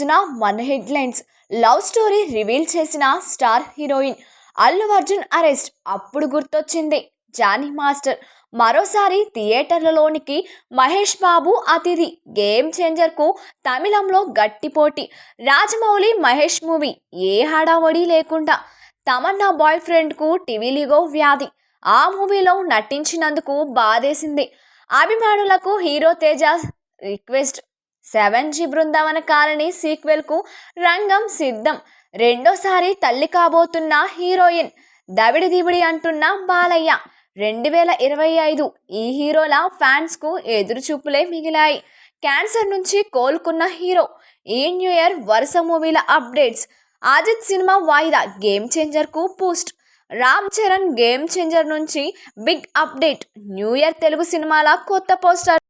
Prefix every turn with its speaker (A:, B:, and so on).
A: రోజున మన headlines. Love story reveal చేసిన star heroine Allu Arjun arrest. అప్పుడు గుర్తొచ్చింది జానీ మాస్టర్. మరోసారి థియేటర్లలోనికి మహేష్ బాబు అతిథి. గేమ్ చేంజర్ కు తమిళంలో గట్టి పోటీ. రాజమౌళి మహేష్ మూవీ ఏ హడావడి లేకుండా. తమన్నా బాయ్ ఫ్రెండ్ కు టివిలిగో వ్యాధి. ఆ మూవీలో నటించినందుకు బాధేసింది. అభిమానులకు hero Teja request. 7G Brindavana colony sequel కు రంగం సిద్ధం. రెండోసారి తల్లి కాబోతున్న హీరోయిన్. దవిడి దివిడి అంటున్న బాలయ్య. 2025 ఈ హీరోల ఫ్యాన్స్ కు ఎదురుచూపులే మిగిలాయి. క్యాన్సర్ నుంచి కోలుకున్న హీరో. ఈ న్యూ ఇయర్ వరుస మూవీల అప్డేట్స్. అజిత్ సినిమా వాయిదా. గేమ్ చేంజర్ కు boost. Ram Charan Game Changer నుంచి big update. New year Telugu సినిమాల కొత్త పోస్టర్.